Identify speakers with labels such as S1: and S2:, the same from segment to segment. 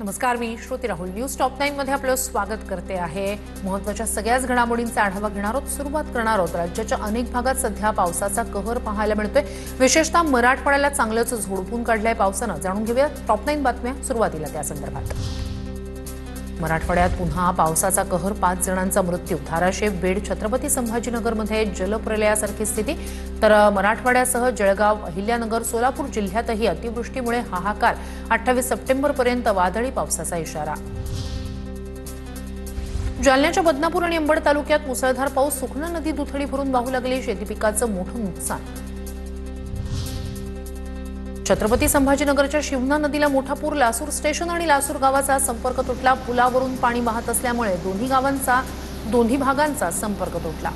S1: नमस्कार, मी Shruti Rahul news top 9 मध्ये आपलं स्वागत करते आहे। महत्त्वाच्या सगळ्याच घडामोडींचा आढावा घेणार आहोत। सुरुवात करणार आहोत राज्याच्या अनेक भागात सध्या पावसाचा कहर पाहायला मिळतोय। विशेषतः मराठवाड्याला चांगलंच झोडपून काढलंय पावसानं। जाणून घेऊया टॉप 9 बातम्या। सुरुवातीला त्या संदर्भात मराठवाड्यात पुन्हा पावसाचा कहर, 5 जणांचा मृत्यू। धाराशिव, बीड, छत्रपती संभाजीनगरमध्ये जलप्रलयासारखी स्थिती। तर मराठवाड्यासह जळगाव, अहिल्यानगर, सोलापूर जिल्ह्यातही अतिवृष्टीमुळे हाहाकार। 28 सप्टेंबरपर्यंत वादळी पावसाचा इशारा। जालन्याच्या बदनापूर आणि अंबड तालुक्यात मुसळधार पाऊस। सुखना नदी दुथडी भरून वाहू लागली। शेती पिकाचं मोठं नुकसान। छत्रपती संभाजीनगरच्या शिवना नदीला मोठा पूर। लासूर स्टेशन आणि लासूर गावाचा संपर्क तुटला। पुलावरून पाणी वाहत असल्यामुळे दोन्ही भागांचा संपर्क तुटला।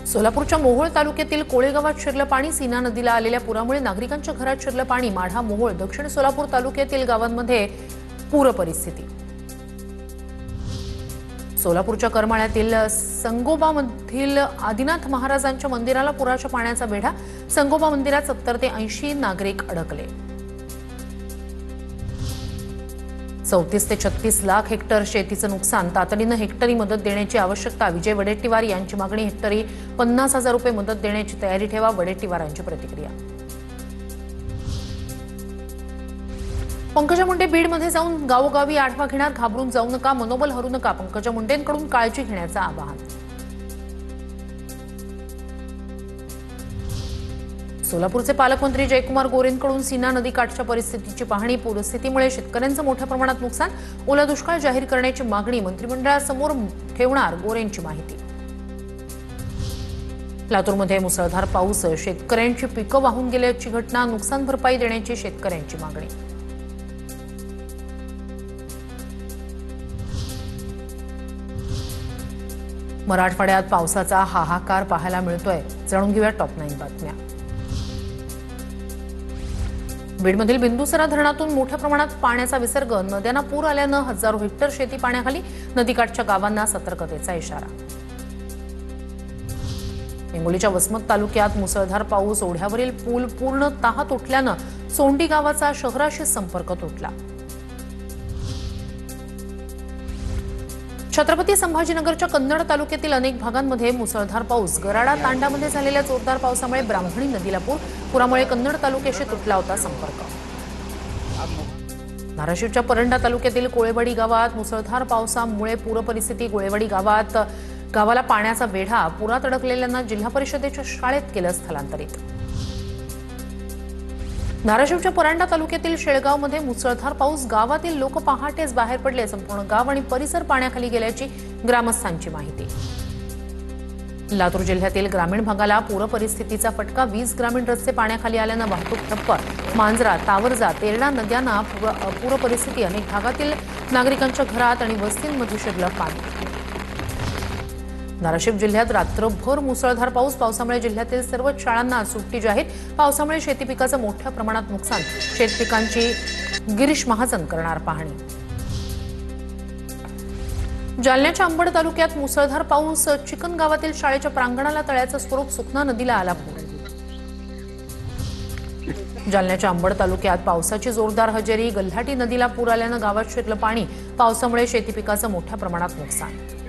S1: सोलापूरच्या मोहोळ तालुक्यातील कोळे गावात शिरलं पाणी। सीना नदीला आलेल्या पुरामुळे नागरिकांच्या घरात शिरलं पाणी। माढा, मोहोळ, दक्षिण सोलापूर तालुक्यातील गावांमध्ये पूर परिस्थिती। सोलापूरच्या करमाळ्यातील संगोबामधील आदिनाथ महाराजांच्या मंदिराला पुराच्या पाण्याचा वेढा। संगोबा मंदिरात 70 ते 80 नागरिक अडकले। 34 ते 36 लाख हेक्टर शेतीचं नुकसान। तातडीनं हेक्टरी मदत देण्याची आवश्यकता। विजय वडेट्टीवार यांची मागणी। हेक्टरी 50,000 रुपये मदत देण्याची तयारी ठेवा। वडेट्टीवारांची प्रतिक्रिया। पंकजा मुंडे बीडमध्ये जाऊन गावोगावी आढावा घेणार। घाबरून जाऊ नका, मनोबल हरू नका। पंकजा मुंडेंकडून काळजी घेण्याचं आवाहन। सोलापूरचे पालकमंत्री जयकुमार गोरेंकडून सीना नदीकाठच्या परिस्थितीची पाहणी। पूरस्थितीमुळे शेतकऱ्यांचं मोठ्या प्रमाणात नुकसान। ओला दुष्काळ जाहीर करण्याची मागणी। मंत्रिमंडळासमोर ठेवणार गोरेंची माहिती। लातूरमध्ये मुसळधार पाऊस। शेतकऱ्यांची पिकं वाहून गेल्याची घटना। नुकसान भरपाई देण्याची शेतकऱ्यांची मागणी। मराठवाड्यात पावसाचा हाहाकार पाहायला मिळतोय। जाणून घेऊया टॉप 9 बातम्या। बीडमधील बिंदुसरा धरणातून मोठ्या प्रमाणात पाण्याचा विसर्ग। नद्यांना पूर आल्यानं हजारो हेक्टर शेती पाण्याखाली। नदीकाठच्या गावांना सतर्कतेचा इशारा। हिंगोलीच्या वसमत तालुक्यात मुसळधार पाऊस। ओढ्यावरील पूल पूर्णतः तुटल्यानं सोंडी गावाचा शहराशी संपर्क तुटला। छत्रपती संभाजीनगरच्या कन्नड तालुक्यातील अनेक भागांमध्ये मुसळधार पाऊस। गराडा तांडामध्ये झालेल्या जोरदार पावसामुळे ब्राह्मणी नदीला पूर। पुरामुळे कन्नड तालुक्याशी तुटला होता संपर्क। धाराशिवच्या परंडा तालुक्यातील कोळेवाडी गावात मुसळधार पावसामुळे पूर परिस्थिती। कोळेवाडी गावाला पाण्याचा वेढा। पुरात अडकलेल्यांना जिल्हा परिषदेच्या शाळेत केलं स्थलांतरित। धाराशिवच्या परंडा तालुक्यातील शेळगावमध्ये मुसळधार पाऊस। गावातील लोक पहाटेच बाहेर पडले। संपूर्ण गाव आणि परिसर पाण्याखाली गेल्याची ग्रामस्थांची माहिती। लातूर जिल्ह्यातील ग्रामीण भागाला पूर परिस्थितीचा फटका। 20 ग्रामीण रस्ते पाण्याखाली आल्यानं वाहतूक ठप्प। मांजरा, तावरजा, तेरणा नद्यांना पूर परिस्थिती। अनेक भागातील नागरिकांच्या घरात आणि वस्तींमध्ये शिरलं पाणी। धाराशिव जिल्ह्यात रात्रभर मुसळधार पाऊस। पावसामुळे जिल्ह्यातील सर्वच शाळांना सुट्टी जाहीर। पावसामुळे शेती पिकाचं मोठ्या प्रमाणात नुकसान। शेतपिकांची गिरीश महाजन करणार पाहणी। जालन्याच्या अंबड तालुक्यात मुसळधार पाऊस। चिकन गावातील शाळेच्या प्रांगणाला तळ्याचं स्वरूप। सुखना नदीला आला पूर। जालन्याच्या अंबड तालुक्यात पावसाची जोरदार हजेरी। गल्हाटी नदीला पूर आल्यानं गावात शिरलं पाणी। पावसामुळे शेती पिकाचं मोठ्या प्रमाणात नुकसान।